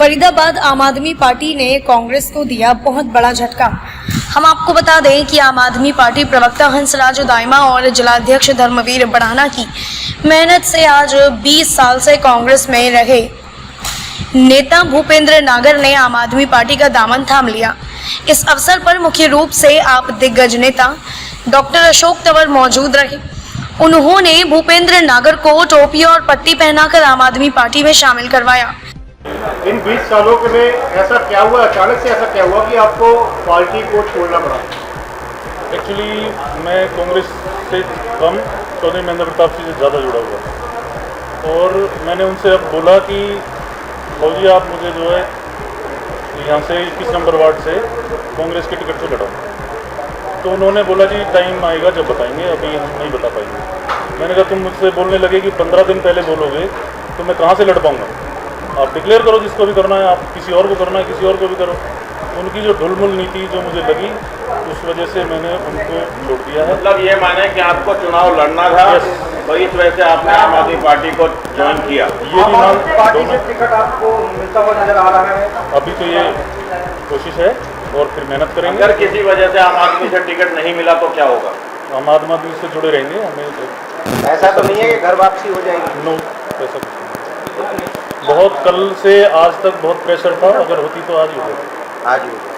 फरीदाबाद आम आदमी पार्टी ने कांग्रेस को दिया बहुत बड़ा झटका। हम आपको बता दें कि आम आदमी पार्टी प्रवक्ता हंसराज दाइमा और जिलाध्यक्ष धर्मवीर बढ़ाना की मेहनत से आज 20 साल से कांग्रेस में रहे नेता भूपेंद्र नागर ने आम आदमी पार्टी का दामन थाम लिया। इस अवसर पर मुख्य रूप से आप दिग्गज नेता डॉक्टर अशोक तंवर मौजूद रहे। उन्होंने भूपेंद्र नागर को टोपी और पट्टी पहनाकर आम आदमी पार्टी में शामिल करवाया। इन 20 सालों के में ऐसा क्या हुआ, अचानक से ऐसा क्या हुआ कि आपको पार्टी को छोड़ना पड़ा? एक्चुअली मैं कांग्रेस से कम चौधरी महेंद्र प्रताप सिंह से ज़्यादा जुड़ा हुआ था और मैंने उनसे अब बोला कि फौजी आप मुझे जो है यहाँ से 21 नंबर वार्ड से कांग्रेस के टिकट पर लड़ाओ। तो उन्होंने बोला जी टाइम आएगा जब बताएंगे, अभी हम नहीं बता पाएंगे। मैंने कहा तुम मुझसे बोलने लगे कि 15 दिन पहले बोलोगे तो मैं कहाँ से लड़ पाऊँगा? आप डिक्लेयर करो जिसको भी करना है, आप किसी और को करना है किसी और को भी करो। उनकी जो ढुलमुल नीति जो मुझे लगी उस वजह से मैंने उनको छोड़ दिया है। मतलब ये माने कि आपको चुनाव लड़ना था तो इस वजह से आपने आम आदमी पार्टी को ज्वाइन किया। ये भी मान पार्टी से टिकट आपको मिलता हुआ नजर आ रहा है? अभी तो ये कोशिश है और फिर मेहनत करेंगे। अगर किसी वजह से आम आदमी से टिकट नहीं मिला तो क्या होगा? हम आम आदमी से जुड़े रहेंगे। हमें ऐसा तो नहीं है कि घर वापसी हो जाएगी? नो, ऐसा कुछ नहीं। बहुत कल से आज तक बहुत प्रेशर था, अगर होती तो आज ही होगा। आज ही होगा।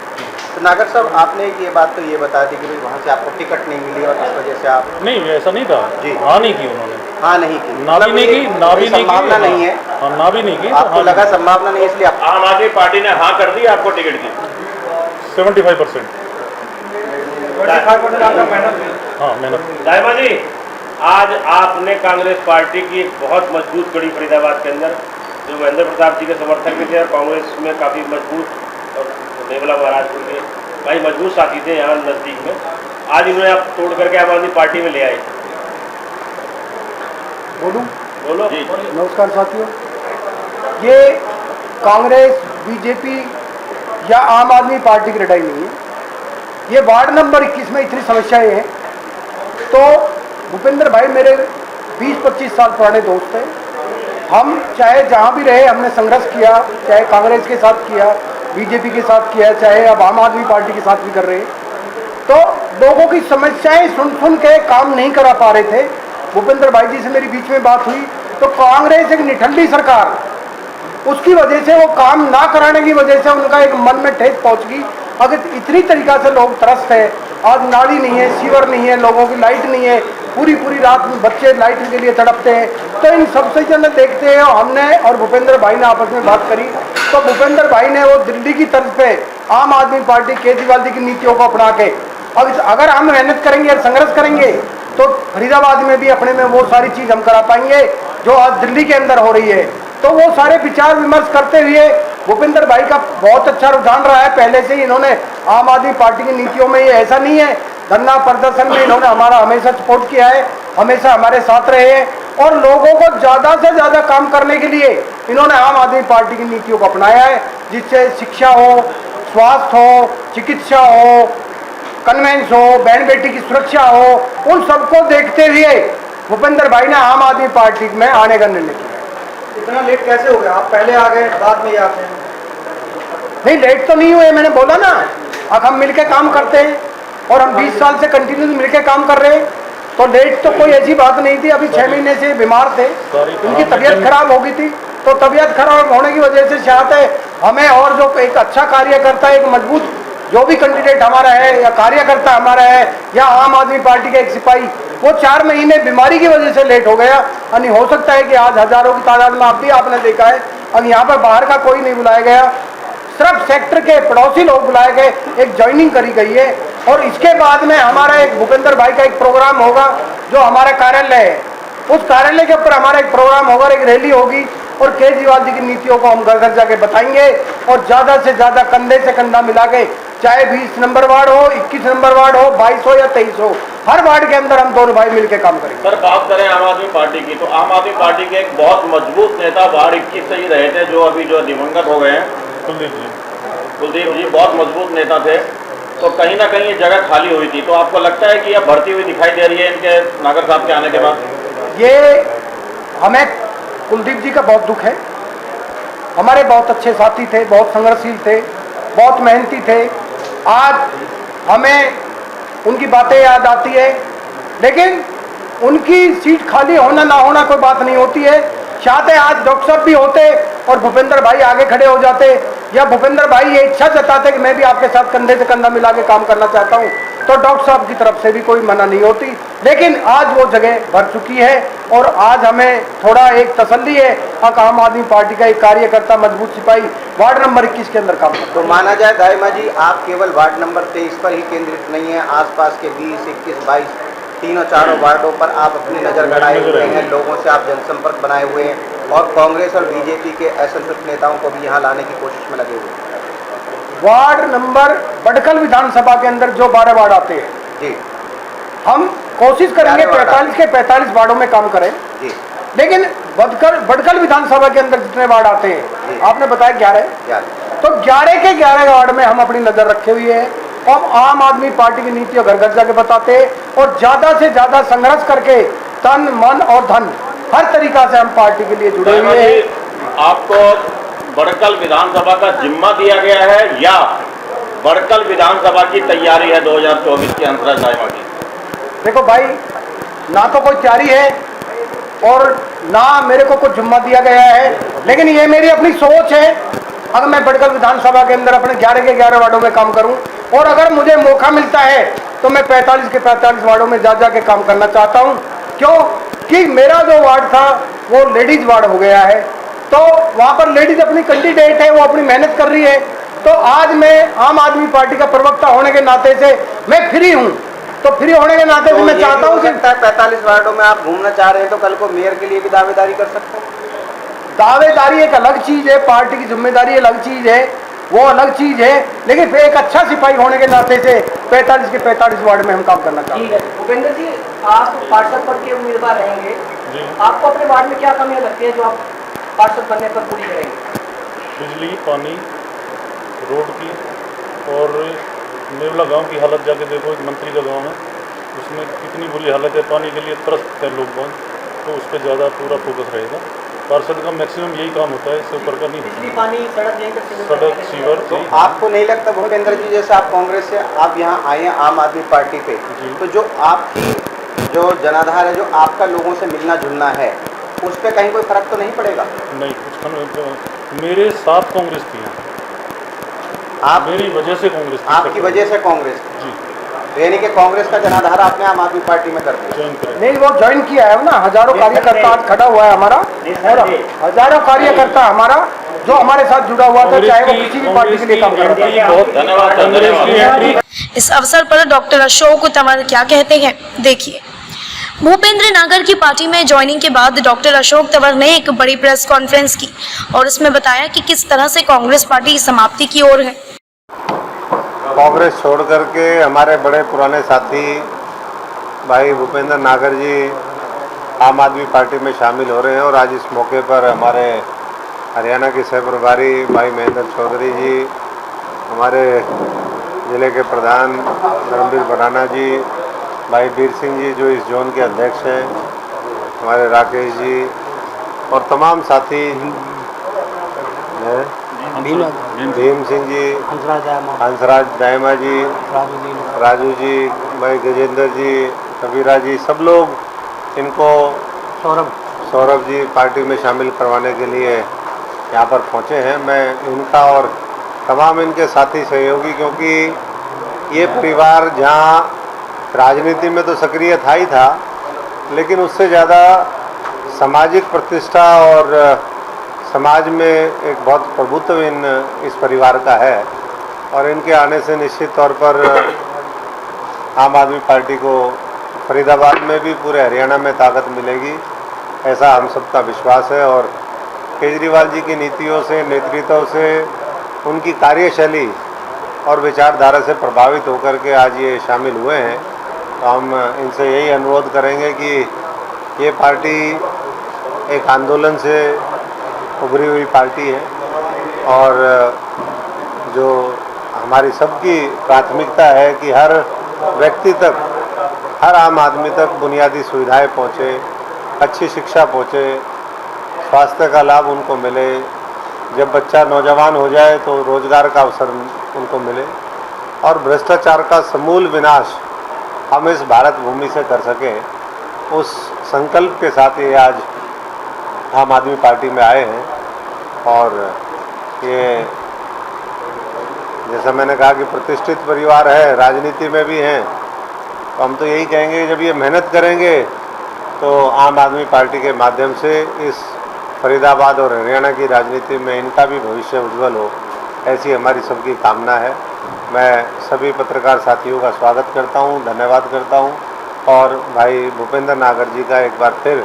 तो नागर साहब आपने ये बात तो ये बता दी कि भाई वहाँ से आपको टिकट नहीं मिली और इस वजह से आप नहीं, ऐसा नहीं था जी। हाँ नहीं की उन्होंने, हाँ नहीं की, ना भी नहीं की, ना भी नहीं की, संभावना नहीं है। हाँ ना भी नहीं की। आपको लगा संभावना नहीं, इसलिए आम आदमी पार्टी ने हाँ कर दी आपको टिकट की? 75%। हाँ मेहनत। दाइमा जी, आज आपने कांग्रेस पार्टी की एक बहुत मजबूत कड़ी फरीदाबाद के अंदर जो महेंद्र प्रताप जी के समर्थक भी थे और कांग्रेस में काफ़ी मजबूत और देवला महाराजपुर के कई मजबूत साथी थे यहाँ नज़दीक में, आज इन्होंने आप तोड़ करके आम आदमी पार्टी में ले आए। बोलो जी। नमस्कार साथियों, ये कांग्रेस बीजेपी या आम आदमी पार्टी की लड़ाई नहीं है, ये वार्ड नंबर 21 में इतनी समस्याएं हैं। तो भूपेंद्र भाई मेरे 20-25 साल पुराने दोस्त हैं। हम चाहे जहाँ भी रहे हमने संघर्ष किया, चाहे कांग्रेस के साथ किया, बीजेपी के साथ किया, चाहे अब आम आदमी पार्टी के साथ भी कर रहे हैं। तो लोगों की समस्याएं सुन के काम नहीं करा पा रहे थे। भूपेंद्र भाई जी से मेरी बीच में बात हुई तो कांग्रेस एक निठल्ली सरकार, उसकी वजह से वो काम ना कराने की वजह से उनका एक मन में ठेस पहुंच गई। अगर इतनी तरीका से लोग त्रस्त है, आज नाली नहीं है, सीवर नहीं है, लोगों की लाइट नहीं है, पूरी रात में बच्चे लाइट के लिए तड़पते हैं। तो इन सबसे जन देखते हैं हमने और भूपेंद्र भाई ने आपस में बात करी तो भूपेंद्र भाई ने वो दिल्ली की तर्ज पे आम आदमी पार्टी केजरीवाल जी की नीतियों को अपना के अब अगर हम मेहनत करेंगे और संघर्ष करेंगे तो फरीदाबाद में भी अपने में वो सारी चीज़ हम करा पाएंगे जो आज दिल्ली के अंदर हो रही है। तो वो सारे विचार विमर्श करते हुए भूपेंद्र भाई का बहुत अच्छा रुझान रहा है। पहले से ही इन्होंने आम आदमी पार्टी की नीतियों में, ये ऐसा नहीं है, धरना प्रदर्शन में इन्होंने हमारा हमेशा सपोर्ट किया है, हमेशा हमारे साथ रहे हैं और लोगों को ज़्यादा से ज़्यादा काम करने के लिए इन्होंने आम आदमी पार्टी की नीतियों को अपनाया है, जिससे शिक्षा हो, स्वास्थ्य हो, चिकित्सा हो, कन्वेंस हो, बहन बेटी की सुरक्षा हो, उन सबको देखते हुए भूपेंद्र भाई ने आम आदमी पार्टी में आने का निर्णय किया। इतना लेट कैसे हो गया? आप पहले आ गए, बाद में आते हैं? नहीं, लेट तो नहीं हुए, मैंने बोला ना, अब हम मिलके काम करते हैं और हम 20 साल से कंटिन्यू मिलके काम कर रहे हैं, तो लेट तो कोई ऐसी बात नहीं थी। अभी 6 महीने से बीमार थे, उनकी तबीयत खराब हो गई थी, तो तबीयत खराब होने की वजह से चाहते हैं हमें और जो एक अच्छा कार्यकर्ता, एक मजबूत जो भी कैंडिडेट हमारा है या कार्यकर्ता हमारा है या आम आदमी पार्टी का एक सिपाही, वो 4 महीने बीमारी की वजह से लेट हो गया। यानी हो सकता है कि आज हजारों की तादाद में आप भी आपने देखा है। अब यहाँ पर बाहर का कोई नहीं बुलाया गया, सिर्फ सेक्टर के पड़ोसी लोग बुलाए गए, एक ज्वाइनिंग करी गई है और इसके बाद में हमारा एक भूपेंद्र भाई का एक प्रोग्राम होगा जो हमारा कार्यालय है, उस कार्यालय के ऊपर हमारा एक प्रोग्राम होगा, एक रैली होगी और केजरीवाल जी की नीतियों को हम घर घर जाके बताएंगे और ज़्यादा से ज़्यादा कंधे से कंधा मिला के, चाहे 20 नंबर वार्ड हो, 21 नंबर वार्ड हो, 22 हो या 23 हो, हर वार्ड के अंदर हम दोनों भाई मिलकर काम करेंगे। सर बात करें आम आदमी पार्टी की, तो आम आदमी पार्टी के एक बहुत मजबूत नेता वार्ड 21 से ही रहे थे जो अभी जो दिवंगत हो गए हैं, कुलदीप जी बहुत मजबूत नेता थे, तो कहीं ना कहीं ये जगह खाली हुई थी। तो आपको लगता है कि यह भर्ती हुई दिखाई दे रही है इनके नागर साहब के आने के बाद? ये हमें कुलदीप जी का बहुत दुख है हमारे बहुत अच्छे साथी थे, बहुत संघर्षशील थे, बहुत मेहनती थे। आज हमें उनकी बातें याद आती है, लेकिन उनकी सीट खाली होना ना होना कोई बात नहीं होती है। चाहते आज डॉक्टर साहब भी होते और भूपेंद्र भाई आगे खड़े हो जाते, या भूपेंद्र भाई ये इच्छा जताते कि मैं भी आपके साथ कंधे से कंधा मिला के काम करना चाहता हूं, तो डॉक्टर साहब की तरफ से भी कोई मना नहीं होती। लेकिन आज वो जगह भर चुकी है और आज हमें थोड़ा एक तसल्ली है कि आम आदमी पार्टी का एक कार्यकर्ता, मजबूत सिपाही वार्ड नंबर 21 के अंदर काम करता है। तो माना जाए दाइमा जी, आप केवल वार्ड नंबर 23 पर ही केंद्रित नहीं है, आसपास के 20, 21, 22 तीनों चारों वार्डों पर आप अपनी नज़र गड़ाए हुए हैं, लोगों से आप जनसंपर्क बनाए हुए हैं और कांग्रेस और बीजेपी के असंतुष्ट नेताओं को भी यहाँ लाने की कोशिश में लगे हुए हैं। वार्ड नंबर बडखल विधानसभा के अंदर जो 12 वार्ड आते हैं जी, हम कोशिश करेंगे 45 के 45 वार्डों में काम करें। जी, लेकिन बडखल विधानसभा के अंदर जितने वार्ड आते हैं, आपने बताया 11, तो 11 के 11 वार्ड में हम अपनी नजर रखे हुए हैं और आम आदमी पार्टी की नीतियों घर घर जाके बताते हैं और ज्यादा से ज्यादा संघर्ष करके तन मन और धन हर तरीका से हम पार्टी के लिए जुड़े हुए हैं। आपको बडखल विधानसभा का जिम्मा दिया गया है या बडखल विधानसभा की तैयारी है 2024 की अंतराज दाइमा की? देखो भाई, ना तो कोई तैयारी है और ना मेरे को कुछ जिम्मा दिया गया है, लेकिन ये मेरी अपनी सोच है। अगर मैं बडखल विधानसभा के अंदर अपने 11 के 11 वार्डों में काम करूं और अगर मुझे मौका मिलता है तो मैं 45 के 45 वार्डों में जा के काम करना चाहता हूं। क्यों कि मेरा जो वार्ड था वो लेडीज वार्ड हो गया है, तो वहां पर लेडीज अपनी कैंडिडेट है, वो अपनी मेहनत कर रही है। तो आज मैं आम आदमी पार्टी का प्रवक्ता होने के नाते से मैं फ्री हूं, तो फ्री होने के नाते से मैं चाहता हूं कि 45 वार्डों में आप घूमना चाह रहे हैं तो कल को मेयर के लिए भी दावेदारी कर सकते हैं। दावेदारी एक अलग चीज है, पार्टी की जिम्मेदारी अलग चीज है, वो अलग चीज है, लेकिन फिर एक अच्छा सिपाही होने के नाते से 45 के 45 वार्ड में हम काम करना चाहते हैं। भूपेंद्र जी, आप पार्षद पद के उम्मीदवार रहेंगे, आपको अपने वार्ड में क्या कमियां लगती है जो आप पार्षद बनने पर पूरी करेंगे? बिजली, पानी, रोड की और नेवला गांव की हालत जाके देखो, एक मंत्री का गांव है, उसमें कितनी बुरी हालत है, पानी के लिए तरसते हैं लोग बहुत, तो उस पर ज़्यादा पूरा फोकस रहेगा। पार्षद का मैक्सिमम यही काम होता है, इससे ऊपर का नहीं बिजली, होता। पानी, सड़क, यही सड़क, सीवर। तो आपको नहीं लगता भूपेंद्र जी, जैसे आप कांग्रेस से आप यहाँ आए हैं आम आदमी पार्टी पे, तो जो आपकी जो जनाधार है, जो आपका लोगों से मिलना जुलना है, उस पर कहीं कोई फर्क तो नहीं पड़ेगा? नहीं, कुछ मेरे साथ कांग्रेस थी यहाँ, आप मेरी वजह से कांग्रेस थी, आपकी वजह से कांग्रेस, जी, यानी कि कांग्रेस का जनाधार आपने आम आदमी पार्टी में कर दिया। ज्वाइन करें। नहीं, वो ज्वाइन किया है ना, हजारों कार्यकर्ता आज खड़ा हुआ है हमारा, और हजारों कार्यकर्ता हमारा जो हमारे साथ जुड़ा हुआ था, चाहे वो किसी भी पार्टी के लिए काम करता है। बहुत धन्यवाद। इस अवसर पर डॉक्टर अशोक तंवर क्या कहते हैं, देखिए। भूपेंद्र नागर की पार्टी में ज्वाइनिंग के बाद डॉक्टर अशोक तंवर ने एक बड़ी प्रेस कॉन्फ्रेंस की और इसमें बताया कि किस तरह से कांग्रेस पार्टी समाप्ति की ओर है। कांग्रेस छोड़ करके हमारे बड़े पुराने साथी भाई भूपेंद्र नागर जी आम आदमी पार्टी में शामिल हो रहे हैं और आज इस मौके पर हमारे हरियाणा के सह प्रभारी भाई महेंद्र चौधरी जी, हमारे ज़िले के प्रधान धर्मवीर बराना जी, भाई वीर सिंह जी जो इस जोन के अध्यक्ष हैं, हमारे राकेश जी और तमाम साथी हैं, भीम सिंह जी, हंसराज दाइमा जी, राजू जी, भाई गजेंद्र जी, कबीरा जी, सब लोग इनको सौरभ जी पार्टी में शामिल करवाने के लिए यहाँ पर पहुँचे हैं। मैं इनका और तमाम इनके साथी सहयोगी, क्योंकि ये परिवार जहाँ राजनीति में तो सक्रिय था ही था, लेकिन उससे ज़्यादा सामाजिक प्रतिष्ठा और समाज में एक बहुत प्रभुत्व इस परिवार का है और इनके आने से निश्चित तौर पर आम आदमी पार्टी को फरीदाबाद में भी पूरे हरियाणा में ताकत मिलेगी, ऐसा हम सबका विश्वास है। और केजरीवाल जी की नीतियों से, नेतृत्व से, उनकी कार्यशैली और विचारधारा से प्रभावित होकर के आज ये शामिल हुए हैं। तो हम इनसे यही अनुरोध करेंगे कि ये पार्टी एक आंदोलन से उभरी हुई पार्टी है और जो हमारी सबकी प्राथमिकता है कि हर व्यक्ति तक, हर आम आदमी तक बुनियादी सुविधाएं पहुँचे, अच्छी शिक्षा पहुँचे, स्वास्थ्य का लाभ उनको मिले, जब बच्चा नौजवान हो जाए तो रोजगार का अवसर उनको मिले और भ्रष्टाचार का समूल विनाश हम इस भारत भूमि से कर सकें, उस संकल्प के साथ ये आज आम आदमी पार्टी में आए हैं। और ये जैसा मैंने कहा कि प्रतिष्ठित परिवार है, राजनीति में भी हैं, तो हम तो यही कहेंगे जब ये मेहनत करेंगे तो आम आदमी पार्टी के माध्यम से इस फरीदाबाद और हरियाणा की राजनीति में इनका भी भविष्य उज्जवल हो, ऐसी हमारी सबकी कामना है। मैं सभी पत्रकार साथियों का स्वागत करता हूं, धन्यवाद करता हूं और भाई भूपेंद्र नागर जी का एक बार फिर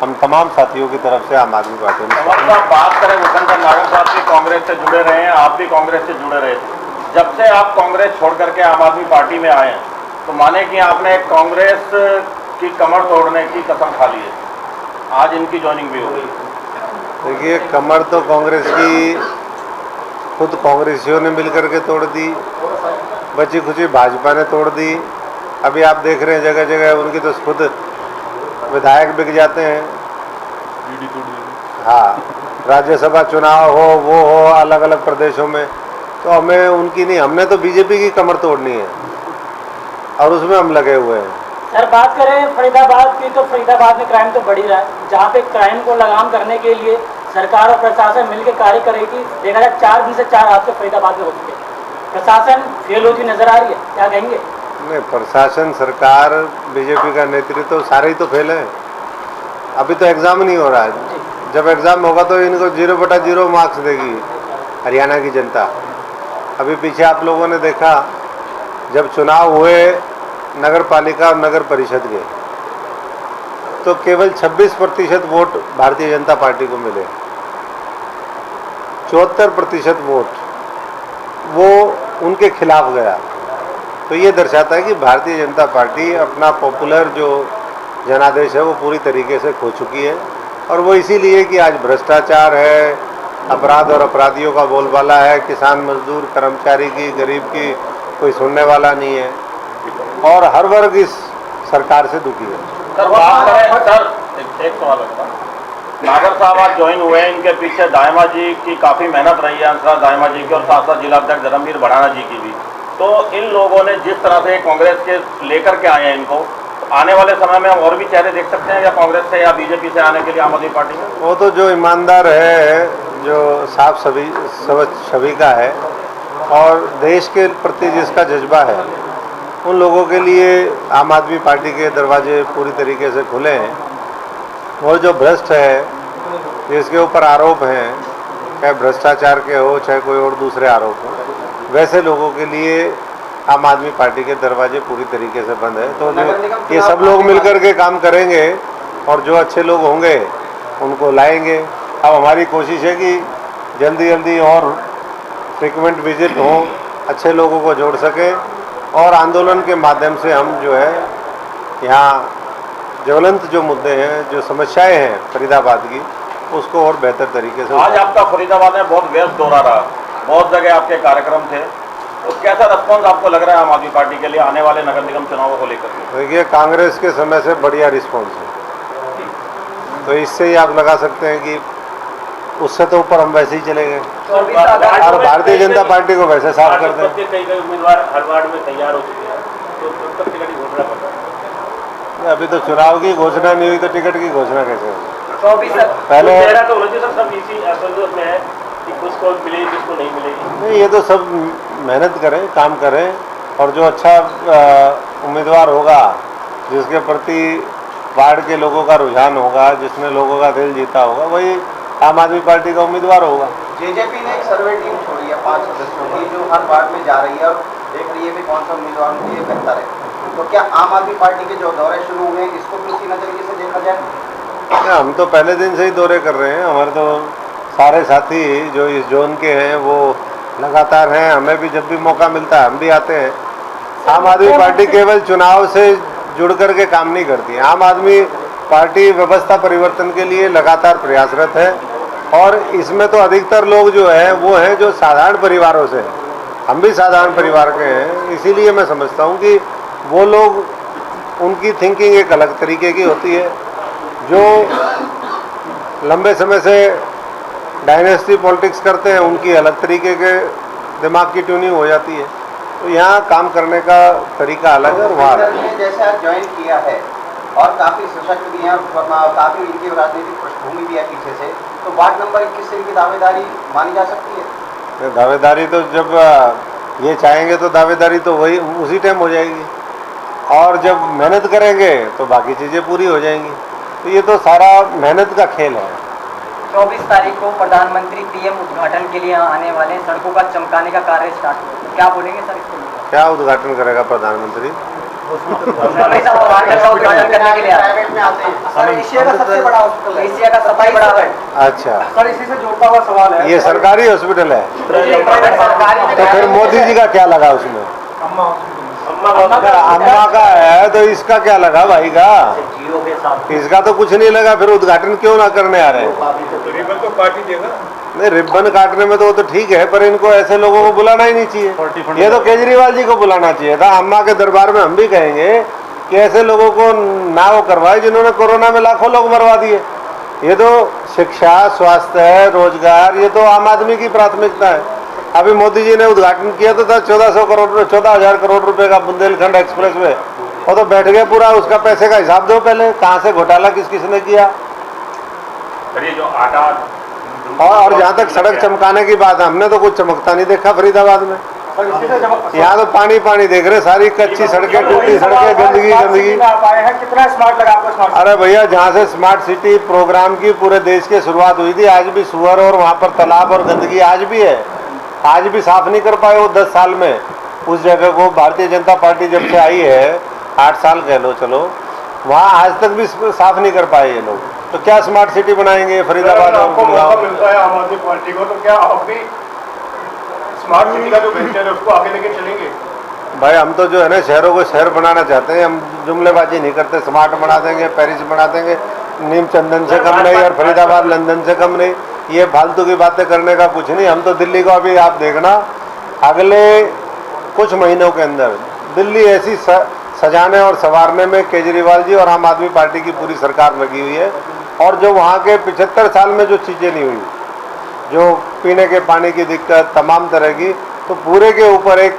हम तमाम साथियों की तरफ से आम आदमी पार्टी में बात करें, भूपेंद्र नागर साहब भी कांग्रेस से जुड़े रहे हैं, आप भी कांग्रेस से जुड़े रहे थे। जब से आप कांग्रेस छोड़ करके आम आदमी पार्टी में आए हैं तो माने कि आपने कांग्रेस की कमर तोड़ने की कसम खा ली है, आज इनकी ज्वाइनिंग भी हो गई। देखिए, कमर तो कांग्रेस की खुद कांग्रेसियों ने मिलकर के तोड़ दी, बची खुची भाजपा ने तोड़ दी। अभी आप देख रहे हैं जगह जगह उनकी तो खुद विधायक बिक जाते हैं। हाँ, राज्यसभा चुनाव हो, वो हो अलग अलग प्रदेशों में, तो हमें उनकी नहीं, हमने तो बीजेपी की कमर तोड़नी है और उसमें हम लगे हुए हैं। सर, बात करें फरीदाबाद की तो फरीदाबाद में क्राइम तो बढ़ ही रहा है, जहाँ पे क्राइम को लगाम करने के लिए सरकार और प्रशासन मिलकर कार्य करेगी। देखा जाए 4 दिन से 4 हादसे फरीदाबाद में हो चुके, प्रशासन फेल होती नजर आ रही है, क्या कहेंगे? नहीं, प्रशासन, सरकार, बीजेपी का नेतृत्व सारे ही तो फेल है। अभी तो एग्जाम नहीं हो रहा है, जब एग्जाम होगा तो इनको 0/0 मार्क्स देगी हरियाणा की जनता। अभी पीछे आप लोगों ने देखा जब चुनाव हुए नगर पालिका और नगर परिषद के, तो केवल 26% वोट भारतीय जनता पार्टी को मिले, 74% वोट वो उनके खिलाफ गया। तो ये दर्शाता है कि भारतीय जनता पार्टी अपना पॉपुलर जो जनादेश है वो पूरी तरीके से खो चुकी है। और वो इसीलिए कि आज भ्रष्टाचार है, अपराध और अपराधियों का बोलबाला है, किसान मजदूर कर्मचारी की, गरीब की कोई सुनने वाला नहीं है और हर वर्ग इस सरकार से दुखी है। सर, बात करें, सर एक सवाल है, नागर साहब आज ज्वाइन हुए हैं, इनके पीछे दायमा जी की काफ़ी मेहनत रही है, अंसराज दायमा जी की और साथ साथ जिला अध्यक्ष धर्मवीर बढ़ाना जी की भी। तो इन लोगों ने जिस तरह से कांग्रेस के लेकर के आए हैं इनको, तो आने वाले समय में हम और भी चेहरे देख सकते हैं या कांग्रेस से या बीजेपी से आने के लिए आम आदमी पार्टी में? वो तो जो ईमानदार है, जो साफ छवि का है और देश के प्रति जिसका जज्बा है, उन लोगों के लिए आम आदमी पार्टी के दरवाजे पूरी तरीके से खुले हैं। और जो भ्रष्ट है, जिसके ऊपर आरोप हैं, चाहे भ्रष्टाचार के हो चाहे कोई और दूसरे आरोप हो, वैसे लोगों के लिए आम आदमी पार्टी के दरवाजे पूरी तरीके से बंद है। तो ये सब लोग मिलकर के काम करेंगे और जो अच्छे लोग होंगे उनको लाएंगे। अब हमारी कोशिश है कि जल्दी जल्दी और फ्रिक्वेंट विजिट हों, अच्छे लोगों को जोड़ सकें और आंदोलन के माध्यम से हम जो है यहाँ ज्वलंत जो मुद्दे हैं, जो समस्याएं हैं फरीदाबाद की, उसको और बेहतर तरीके से। आज आपका फरीदाबाद में बहुत व्यस्त दौरा रहा, बहुत जगह आपके कार्यक्रम थे, तो कैसा रिस्पॉन्स आपको लग रहा है आम आदमी पार्टी के लिए आने वाले नगर निगम चुनावों को लेकर? देखिए, कांग्रेस के समय से बढ़िया रिस्पॉन्स है, तो इससे ही आप लगा सकते हैं कि उससे तो ऊपर हम वैसे ही चले गए और भारतीय जनता पार्टी को वैसे साफ कर दें। कई उम्मीदवार हर वार्ड में तैयार हो चुके हैं, तो कब तक टिकट की घोषणा कर रहे हैं? अभी तो चुनाव की घोषणा नहीं हुई तो टिकट की घोषणा कैसे होगी? तो अभी सर पहले तो होना चाहिए सर, सब इसी असंतोष में है कि किसको मिलेगी किसको नहीं मिलेगी। नहीं, ये तो सब मेहनत करें, काम करें और जो अच्छा उम्मीदवार होगा, जिसके प्रति वार्ड के लोगों का रुझान होगा, जिसने लोगों का दिल जीता होगा, वही आम आदमी पार्टी का उम्मीदवार होगा। जेजेपी ने एक सर्वे टीम छोड़ी है 5 सदस्यों की, जो हर वार्ड में जा रही है और देख रही है कि कौन सा उम्मीदवार उनके लिए बेहतर है। तो क्या आम आदमी पार्टी के जो दौरे शुरू हुए हैं इसको भी उसी नजरिए से देखा जाए? हम तो पहले दिन से ही दौरे कर रहे हैं। हमारे तो सारे साथी जो इस जोन के हैं वो लगातार हैं, हमें भी जब भी मौका मिलता है हम भी आते हैं। आम आदमी पार्टी केवल चुनाव से जुड़ कर के काम नहीं करती। आम आदमी पार्टी व्यवस्था परिवर्तन के लिए लगातार प्रयासरत है और इसमें तो अधिकतर लोग जो हैं वो हैं जो साधारण परिवारों से, हम भी साधारण परिवार के हैं, इसीलिए मैं समझता हूँ कि वो लोग, उनकी थिंकिंग एक अलग तरीके की होती है। जो लंबे समय से डायनेस्टी पॉलिटिक्स करते हैं, उनकी अलग तरीके के दिमाग की ट्यूनिंग हो जाती है। तो यहाँ काम करने का तरीका अलग है और वहाँ अलग है। जैसे आप ज्वाइन किया है और काफ़ी सशक्त भी हैं और काफ़ी इनकी राजनीतिक पृष्ठभूमि भी है पीछे से, तो वार्ड नंबर 21 से इनकी दावेदारी मानी जा सकती है? दावेदारी तो जब ये चाहेंगे तो दावेदारी तो वही उसी टाइम हो जाएगी, और जब मेहनत करेंगे तो बाकी चीज़ें पूरी हो जाएंगी। तो ये तो सारा मेहनत का खेल है। 24 तारीख को प्रधानमंत्री पीएम उद्घाटन के लिए आने वाले सड़कों का चमकाने का कार्य स्टार्ट हुआ, क्या बोलेंगे सर इसके लिए? क्या उद्घाटन करेगा प्रधानमंत्री? उद्घाटन करने के लिए प्राइवेट में आते हैं सर, एशिया का सबसे बड़ा हॉस्पिटल है, एशिया का सबसे बड़ा है। अच्छा, सर इसी से जुड़ता हुआ सवाल है, ये सरकारी हॉस्पिटल है, तो फिर मोदी जी का क्या लगा उसमें? अम्मा का है तो इसका क्या लगा भाई का? इसका तो कुछ नहीं लगा, फिर उद्घाटन क्यों ना करने आ रहे हैं? रिबन तो पार्टी देगा। नहीं, रिबन काटने में तो वो तो ठीक है, पर इनको ऐसे लोगों को बुलाना ही नहीं चाहिए। ये तो केजरीवाल जी को बुलाना चाहिए था। अम्मा के दरबार में हम भी कहेंगे कि ऐसे लोगों को ना वो करवाए जिन्होंने कोरोना में लाखों लोग मरवा दिए। ये तो शिक्षा, स्वास्थ्य, रोजगार, ये तो आम आदमी की प्राथमिकता है। अभी मोदी जी ने उद्घाटन किया तो था 14,000 करोड़ रुपए का बुंदेलखंड एक्सप्रेस वे, वो तो बैठ गया पूरा। उसका पैसे का हिसाब दो पहले, कहाँ से घोटाला किस किसने किया। जो आटा और जहाँ तक सड़क चमकाने की बात है, हमने तो कुछ चमकता नहीं देखा फरीदाबाद में। यहाँ तो पानी पानी देख रहे, सारी कच्ची सड़कें, टूटी सड़कें, गंदगी गंदगी। कितना स्मार्ट लगा आपको स्मार्ट? अरे भैया, जहाँ से स्मार्ट सिटी प्रोग्राम की पूरे देश की शुरुआत हुई थी, आज भी सुअर और वहाँ पर तालाब और गंदगी आज भी है। आज भी साफ नहीं कर पाए वो 10 साल में उस जगह को। भारतीय जनता पार्टी जब से आई है, 8 साल कह लो चलो, वहाँ आज तक भी साफ नहीं कर पाए ये लोग। तो क्या स्मार्ट सिटी बनाएंगे फरीदाबाद और मौका मिलता है आम आदमी पार्टी को, तो क्या आप भी स्मार्ट सिटी का जो वेंचर है उसको आगे लेके चलेंगे? भाई, हम तो जो है ना शहरों को शहर बनाना चाहते हैं, हम जुमलेबाजी नहीं करते। स्मार्ट बना देंगे, पेरिस बना देंगे, नीम चंदन से कम नहीं, और फरीदाबाद लंदन से कम नहीं। ये फालतू की बातें करने का कुछ नहीं। हम तो दिल्ली को अभी आप देखना, अगले कुछ महीनों के अंदर दिल्ली ऐसी सजाने और संवारने में केजरीवाल जी और आम आदमी पार्टी की पूरी सरकार लगी हुई है। और जो वहाँ के 75 साल में जो चीज़ें नहीं हुई, जो पीने के पानी की दिक्कत, तमाम तरह की, तो पूरे के ऊपर एक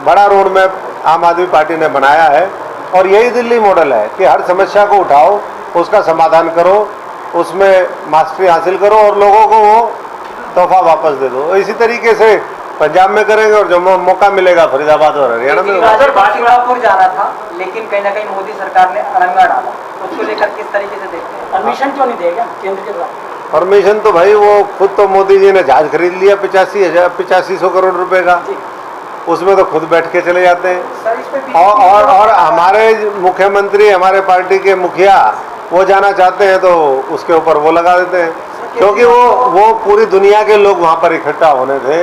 बड़ा रोड मैप आम आदमी पार्टी ने बनाया है। और यही दिल्ली मॉडल है कि हर समस्या को उठाओ, उसका समाधान करो, उसमें मास्टरी हासिल करो और लोगों को वो तोहफा वापस दे दो। इसी तरीके से पंजाब में करेंगे और जो मौका मिलेगा फरीदाबाद और हरियाणा में। बाजीरावपुर जाना था, लेकिन कहीं ना कहीं मोदी सरकार ने अड़ंगा डाला, उसको लेकर किस तरीके से देखते हैं? परमिशन क्यों नहीं देगा केंद्र के द्वारा? परमिशन तो भाई वो खुद तो मोदी जी ने जहाज खरीद लिया 8500 करोड़ रुपए का, उसमें तो खुद बैठ के चले जाते हैं। और हमारे मुख्यमंत्री, हमारे पार्टी के मुखिया वो जाना चाहते हैं तो उसके ऊपर वो लगा देते हैं, क्योंकि वो पूरी दुनिया के लोग वहाँ पर इकट्ठा होने थे।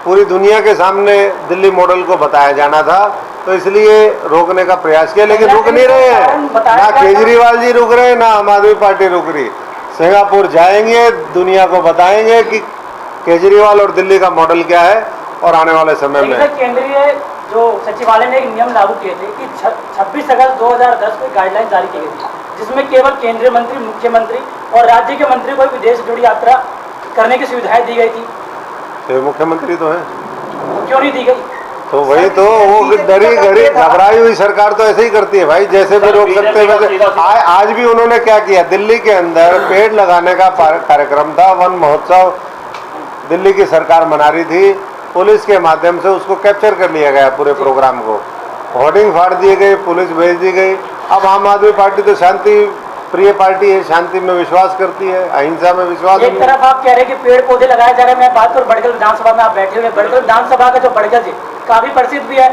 पूरी दुनिया के सामने दिल्ली मॉडल को बताया जाना था, तो इसलिए रोकने का प्रयास किया, लेकिन रुक नहीं रहे हैं। ना केजरीवाल जी रुक रहे हैं, ना आम आदमी पार्टी रुक रही। सिंगापुर जाएंगे, दुनिया को बताएंगे कि केजरीवाल और दिल्ली का मॉडल क्या है, और आने वाले समय में केंद्रीय जो सचिवालय ने एक नियम लागू किए थे कि 26 अगस्त 2010 को गाइडलाइन जारी की गई थी, जिसमें केवल केंद्रीय मंत्री, मुख्यमंत्री और राज्य के मंत्री को विदेश जुड़ी यात्रा करने की सुविधाएं दी गई थी। तो मुख्यमंत्री तो है, क्यों नहीं दी गई? तो वही तो, वो डरी गरी घबराई हुई सरकार तो ऐसे ही करती है भाई, जैसे भी रोक सकते हैं वैसे। आज भी उन्होंने क्या किया, दिल्ली के अंदर पेड़ लगाने का कार्यक्रम था, वन महोत्सव दिल्ली की सरकार मना रही थी, पुलिस के माध्यम से उसको कैप्चर कर लिया गया पूरे प्रोग्राम को, होर्डिंग फाड़ दिए गए, पुलिस भेज दी गई। अब आम आदमी पार्टी तो शांति प्रिय पार्टी है, शांति में विश्वास करती है, अहिंसा में विश्वास। एक तरफ आप कह रहे हैं कि पेड़ पौधे लगाए जा रहे हैं, मैं बात करूं बड़गल विधानसभा में, आप बैठे हुए बड़गल विधानसभा का जो बड़गल झील काफी प्रसिद्ध भी है।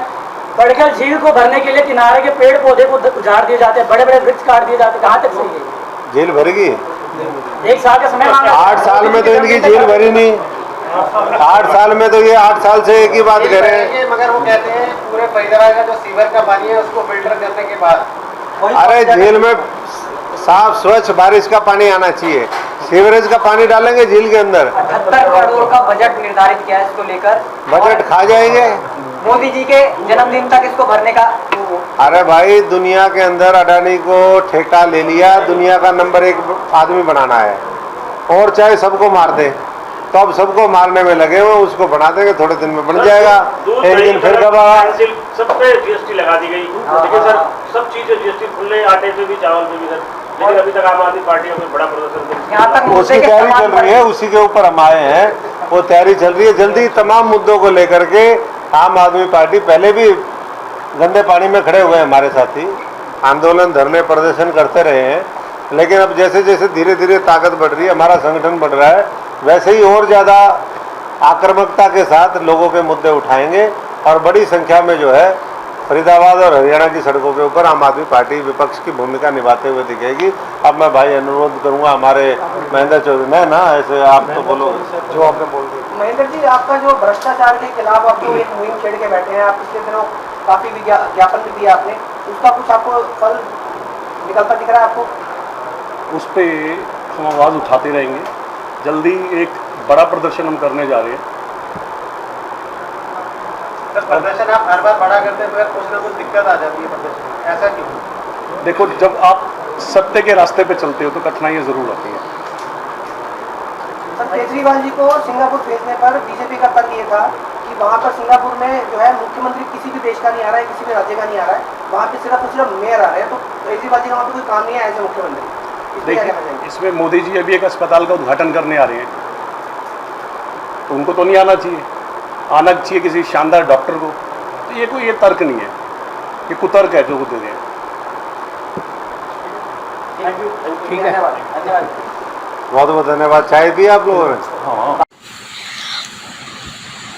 बड़गल झील को भरने के लिए किनारे के पेड़ पौधे को उजाड़ दिए जाते हैं, बड़े बड़े वृक्ष काट दिए जाते हैं, कहाँ तक सही है? झील भरेगी? 1 साल का समय मांगा। 8 साल में तो इनकी झील भरी नहीं। 8 साल में तो ये 8 साल से एक ही बात कह रहे हैं। मगर वो कहते हैं पूरे फरीदाबाद का जो सीवर का पानी है उसको फिल्टर करने के बाद, अरे झील में साफ स्वच्छ बारिश का पानी आना चाहिए, सीवरेज का पानी डालेंगे झील के अंदर। 78 करोड़ का बजट निर्धारित किया है इसको लेकर, बजट खा जाएंगे मोदी जी के जन्मदिन तक इसको भरने का। अरे भाई, दुनिया के अंदर अडानी को ठेका ले लिया, दुनिया का नंबर 1 आदमी बनाना है, और चाहे सबको मार दे। तो अब सबको मारने में लगे हुए, उसको बना देंगे, थोड़े दिन में बन जाएगा। एक दिन फिर कब सब पे जीएसटी लगा दी गई, लेकिन सर सब चीजें जीएसटी खुले आटे पे भी, चावल पे भी सर, लेकिन अभी तक आम आदमी पार्टी का कोई बड़ा प्रदर्शन उसकी तैयारी चल रही है, उसी के ऊपर हम आए हैं, वो तैयारी चल रही है। जल्दी तमाम मुद्दों को लेकर के आम आदमी पार्टी, पहले भी गंदे पानी में खड़े हुए हैं हमारे साथी, आंदोलन धरने प्रदर्शन करते रहे हैं, लेकिन अब जैसे जैसे धीरे धीरे ताकत बढ़ रही है, हमारा संगठन बढ़ रहा है, वैसे ही और ज़्यादा आक्रामकता के साथ लोगों के मुद्दे उठाएंगे और बड़ी संख्या में जो है फरीदाबाद और हरियाणा की सड़कों के ऊपर आम आदमी पार्टी विपक्ष की भूमिका निभाते हुए दिखेगी। अब मैं भाई अनुरोध करूंगा हमारे महेंद्र चौधरी, मैं ना ऐसे आप तो बोलो जो आपने बोल दिया। महेंद्र जी, आपका जो भ्रष्टाचार के खिलाफ आप जो एक मुहिम छेड़ के बैठे हैं, आप पिछले दिनों काफी ज्ञापन भी दिया आपने, उसका कुछ आपको फल निकलता दिख रहा है आपको? उस पर हम आवाज़ उठाते रहेंगे। जल्दी एक बड़ा प्रदर्शन हम करने जा रहे हैं। प्रदर्शन आप हर बार बड़ा करते हैं तो कुछ ना कुछ दिक्कत आ जाती है प्रदर्शन में, ऐसा क्यों? देखो, जब आप सत्य के रास्ते पे चलते हो तो कठिनाइयाँ ज़रूर आती हैं। सर, केजरीवाल जी को सिंगापुर भेजने पर बीजेपी का तर्क ये था कि वहाँ पर सिंगापुर में जो है मुख्यमंत्री किसी भी देश का नहीं आ रहा है, किसी भी राज्य का नहीं आ रहा है, वहाँ पे सिर्फ और सिर्फ मेयर आ रहे हैं, तो केजरीवाल जी का वहाँ पर कोई काम नहीं है एज ए मुख्यमंत्री। देखिए, इसमें मोदी जी अभी एक अस्पताल का उद्घाटन करने आ रहे हैं, तो उनको तो नहीं आना चाहिए, आना चाहिए किसी शानदार डॉक्टर को। तो ये कोई तर्क नहीं है, ये कुतर्क है जो वो दे रहे हैं। ठीक है, धन्यवाद। बहुत बहुत धन्यवाद। चाय दी आप लोगों ने? हाँ।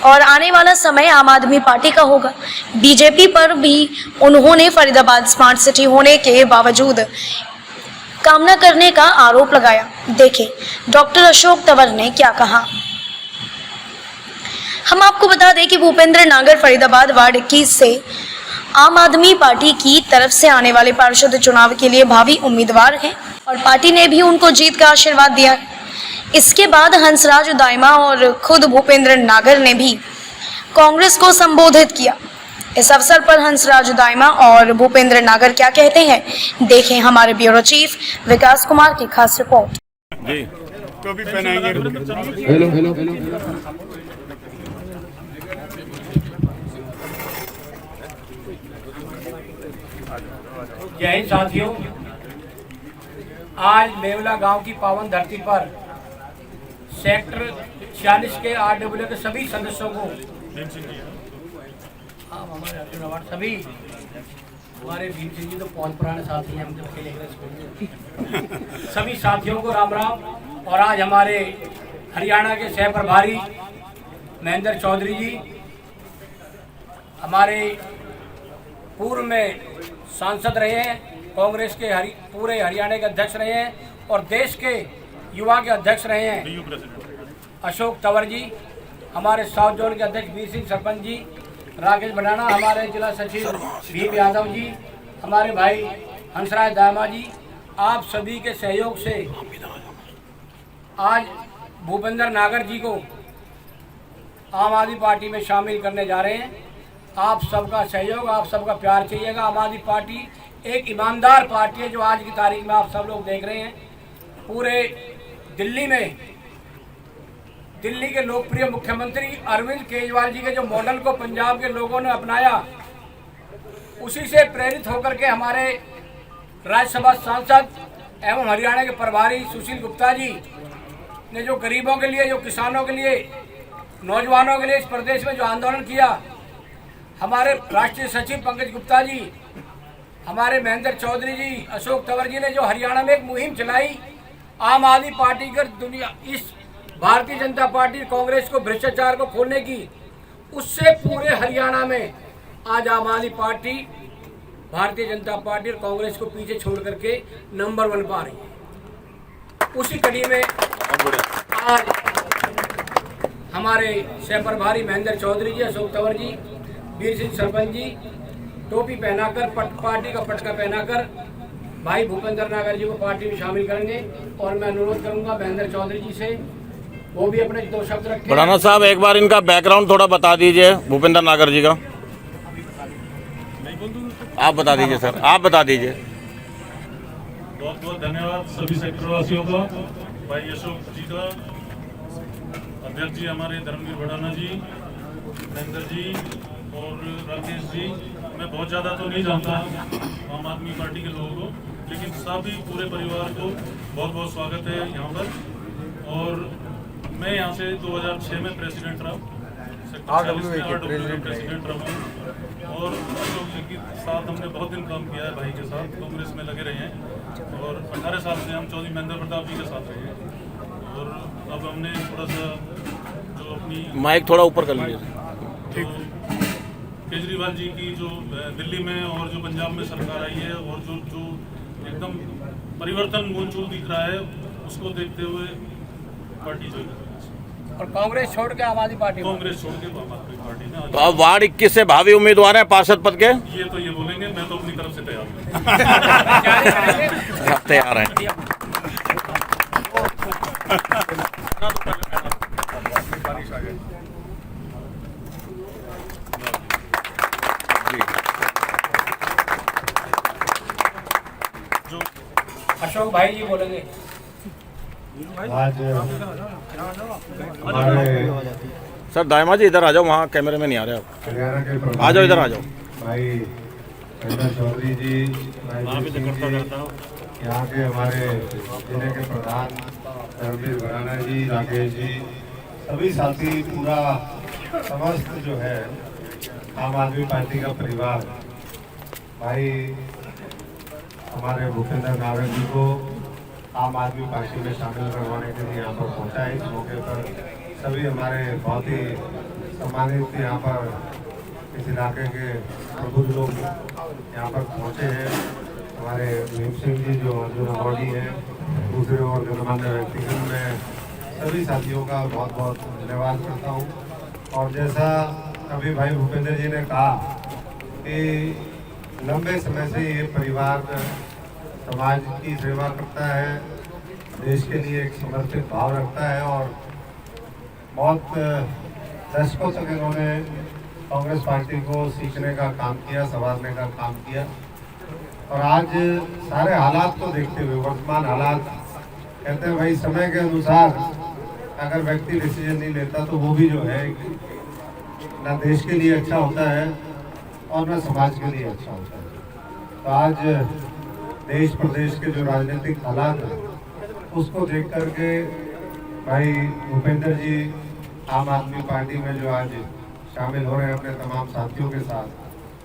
और आने वाला समय आम आदमी पार्टी का होगा। बीजेपी पर भी उन्होंने फरीदाबाद स्मार्ट सिटी होने के बावजूद कामना करने का आरोप लगाया। देखें डॉक्टर अशोक तंवर ने क्या कहा। हम आपको बता दें कि भूपेंद्र नागर फरीदाबाद वार्ड 21 से आम आदमी पार्टी की तरफ से आने वाले पार्षद चुनाव के लिए भावी उम्मीदवार हैं और पार्टी ने भी उनको जीत का आशीर्वाद दिया है। इसके बाद हंसराज दाइमा और खुद भूपेंद्र नागर ने भी कांग्रेस को संबोधित किया। इस अवसर पर हंसराज दाइमा और भूपेंद्र नागर क्या कहते हैं, देखें हमारे ब्यूरो चीफ विकास कुमार की खास रिपोर्ट। जय हिंद साथियों, आज मेवला गांव की पावन धरती पर सेक्टर 46 के RWA के सभी सदस्यों को, सभी हमारे भीम सिंह जी तो बहुत पुराने साथी हैं, हम जब खेले स्कूल सभी साथियों को राम राम। और आज हमारे हरियाणा के सह प्रभारी महेंद्र चौधरी जी, हमारे पूर्व में सांसद रहे हैं, कांग्रेस के पूरे हरियाणा के अध्यक्ष रहे हैं और देश के युवा के अध्यक्ष रहे हैं अशोक तंवर जी, हमारे साउथ जोन के अध्यक्ष वीर सिंह सरपंच जी, राकेश बनाना, हमारे जिला सचिव भीम यादव जी, हमारे भाई हंसराज दामा जी, आप सभी के सहयोग से आज भूपेंद्र नागर जी को आम आदमी पार्टी में शामिल करने जा रहे हैं। आप सबका सहयोग, आप सबका प्यार चाहिएगा। आम आदमी पार्टी एक ईमानदार पार्टी है जो आज की तारीख में आप सब लोग देख रहे हैं। पूरे दिल्ली में दिल्ली के लोकप्रिय मुख्यमंत्री अरविंद केजरीवाल जी के जो मॉडल को पंजाब के लोगों ने अपनाया, उसी से प्रेरित होकर के हमारे राज्यसभा सांसद एवं हरियाणा के प्रभारी सुशील गुप्ता जी ने जो गरीबों के लिए, जो किसानों के लिए, नौजवानों के लिए इस प्रदेश में जो आंदोलन किया, हमारे राष्ट्रीय सचिव पंकज गुप्ता जी, हमारे महेंद्र चौधरी जी, अशोक तंवर जी ने जो हरियाणा में एक मुहिम चलाई आम आदमी पार्टी कर दुनिया इस भारतीय जनता पार्टी कांग्रेस को भ्रष्टाचार को खोलने की, उससे पूरे हरियाणा में आज आम आदमी पार्टी भारतीय जनता पार्टी और कांग्रेस को पीछे छोड़ करके नंबर 1 पर आ रही है। उसी कड़ी में आज हमारे सह प्रभारी महेंद्र चौधरी जी, अशोक तंवर जी, वीर सिंह सरपंच जी टोपी पहनाकर, पार्टी का पटका पहनाकर भाई भूपेंद्र नागर जी को पार्टी में शामिल करेंगे। और मैं अनुरोध करूंगा महेंद्र चौधरी जी से, वो भी अपने 2 शब्द रखें। बढ़ाना साहब, एक बार इनका बैकग्राउंड थोड़ा बता दीजिए भूपेंद्र नागर जी का। आप बता दीजिए सर, आप बता दीजिए। बहुत बहुत धन्यवाद सभी सेक्टर वासियों का, भाई अशोक जी का, अध्यक्ष जी हमारे धर्मवीर भड़ाना जी, महेंद्र जी और राकेश जी, मैं बहुत ज़्यादा तो नहीं जानता आम आदमी पार्टी के लोगों को, लेकिन सभी पूरे परिवार को बहुत बहुत स्वागत है यहाँ पर। और मैं यहाँ से 2006 में प्रेसिडेंट रहा, प्रेसिडेंट रहा और अशोक जी के साथ हमने बहुत दिन काम किया है, भाई के साथ कांग्रेस में लगे रहे हैं और 18 साल से हम चौधरी महेंद्र प्रताप जी के साथ रहे हैं। और अब हमने थोड़ा सा जो अपनी माइक थोड़ा ऊपर कर लीजिए, ठीक, केजरीवाल जी की जो दिल्ली में और जो पंजाब में सरकार आई है और जो एकदम परिवर्तन मूलचूल दिख रहा है, उसको देखते हुए पार्टी ज्वाइन कर। और कांग्रेस छोड़ के आम आदमी पार्टी, कांग्रेस छोड़ के आम आदमी पार्टी में। तो अब वार्ड 21 से भावी उम्मीदवार हैं पार्षद पद के? ये तो ये बोलेंगे, मैं तो अपनी तरफ से तैयार हूँ। तैयार हैं। अशोक भाई जी बोलेंगे। आज हमारे सर दायमा जी इधर आ जाओ, वहाँ कैमरे में नहीं आ रहे आप, हरियाणा के आ जाओ, इधर आ जाओ। भाई महेंद्र चौधरी जी, यहाँ के हमारे जिले के प्रधान धर्मवीर भड़ाना जी, राकेश जी, सभी साथी, पूरा समस्त जो है आम आदमी पार्टी का परिवार, भाई हमारे भूपेंद्र नागर जी को आम आदमी पार्टी में शामिल करवाने के लिए यहाँ पर पहुँचा है। इस मौके पर सभी हमारे बहुत ही सम्मानित यहाँ पर इस इलाके के प्रबुद्ध लोग यहाँ पर पहुँचे हैं। हमारे भीम सिंह जी जो अर्जुन अवॉर्डी हैं, दूसरे और गणमान्य व्यक्तिगण, मैं सभी साथियों का बहुत बहुत धन्यवाद करता हूँ। और जैसा अभी भाई भूपेंद्र जी ने कहा कि लंबे समय से ये परिवार समाज की सेवा करता है, देश के लिए एक समर्पित भाव रखता है और बहुत दशकों तक इन्होंने कांग्रेस पार्टी को सीखने का काम किया, संवारने का काम किया। और आज सारे हालात को देखते हुए, वर्तमान हालात, कहते हैं भाई समय के अनुसार अगर व्यक्ति डिसीजन नहीं लेता तो वो भी जो है ना देश के लिए अच्छा होता है और न समाज के लिए अच्छा होता है। तो आज देश प्रदेश के जो राजनीतिक हालात हैं उसको देख करके भाई भूपेंद्र जी आम आदमी पार्टी में जो आज शामिल हो रहे हैं अपने तमाम साथियों के साथ,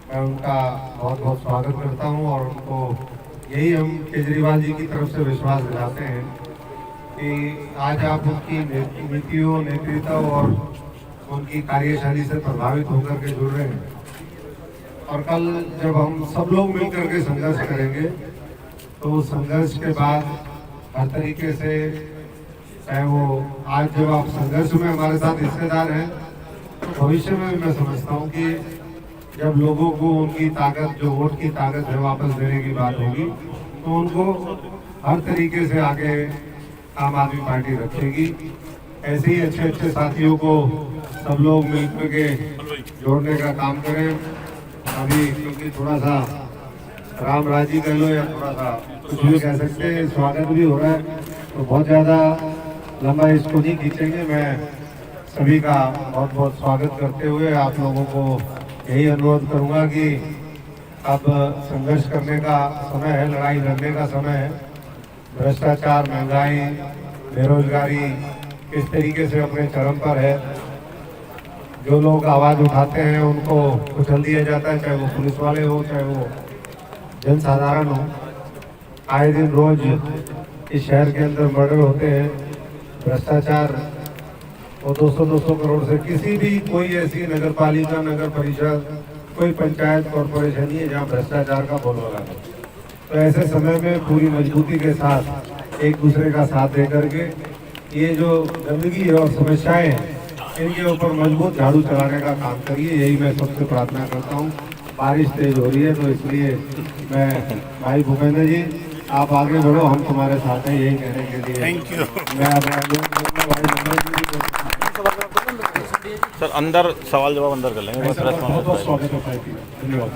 मैं उनका बहुत बहुत स्वागत करता हूं। और उनको यही हम केजरीवाल जी की तरफ से विश्वास दिलाते हैं कि आज आप उनकी नीतियों, नेतृत्व और उनकी कार्यशैली से प्रभावित होकर के जुड़ रहे हैं। और कल जब हम सब लोग मिलकर के संघर्ष करेंगे तो संघर्ष के बाद हर तरीके से, चाहे वो आज जब आप संघर्ष में हमारे साथ हिस्सेदार हैं, तो भविष्य में भी मैं समझता हूँ कि जब लोगों को उनकी ताकत, जो वोट की ताकत है, वापस देने की बात होगी तो उनको हर तरीके से आगे आम आदमी पार्टी रखेगी। ऐसे ही अच्छे अच्छे साथियों को सब लोग मिलकर के जोड़ने का काम करें। अभी क्योंकि थोड़ा सा राम राजी कह लो या थोड़ा सा कुछ भी कह सकते हैं, स्वागत भी हो रहा है, तो बहुत ज़्यादा लंबा इसको नहीं खींचेंगे। मैं सभी का बहुत बहुत स्वागत करते हुए आप लोगों को यही अनुरोध करूंगा कि अब संघर्ष करने का समय है, लड़ाई लड़ने का समय है। भ्रष्टाचार, महंगाई, बेरोजगारी किस तरीके से अपने चरम पर है, जो लोग आवाज़ उठाते हैं उनको कुचल दिया जाता है, चाहे वो पुलिस वाले हो, चाहे वो जनसाधारण हो। आए दिन रोज इस शहर के अंदर मर्डर होते हैं, भ्रष्टाचार, और 200-200 करोड़ से किसी भी कोई ऐसी नगर पालिका, नगर परिषद, कोई पंचायत, कॉरपोरेशन नहीं है जहाँ भ्रष्टाचार का बोलबाला हो। तो ऐसे समय में पूरी मजबूती के साथ एक दूसरे का साथ दे करके ये जो गंदगी है और समस्याएं हैं, इनके ऊपर मजबूत झाड़ू चलाने का काम करिए, यही मैं सबसे प्रार्थना करता हूँ। बारिश तेज हो रही है तो इसलिए मैं भाई भूपेंद्र जी आप आगे बढ़ो, हम तुम्हारे साथ हैं, यही कहने के लिए थैंक यू। मैं सर अंदर सवाल जवाब अंदर कर लेंगे। बहुत बहुत स्वागत है। धन्यवाद।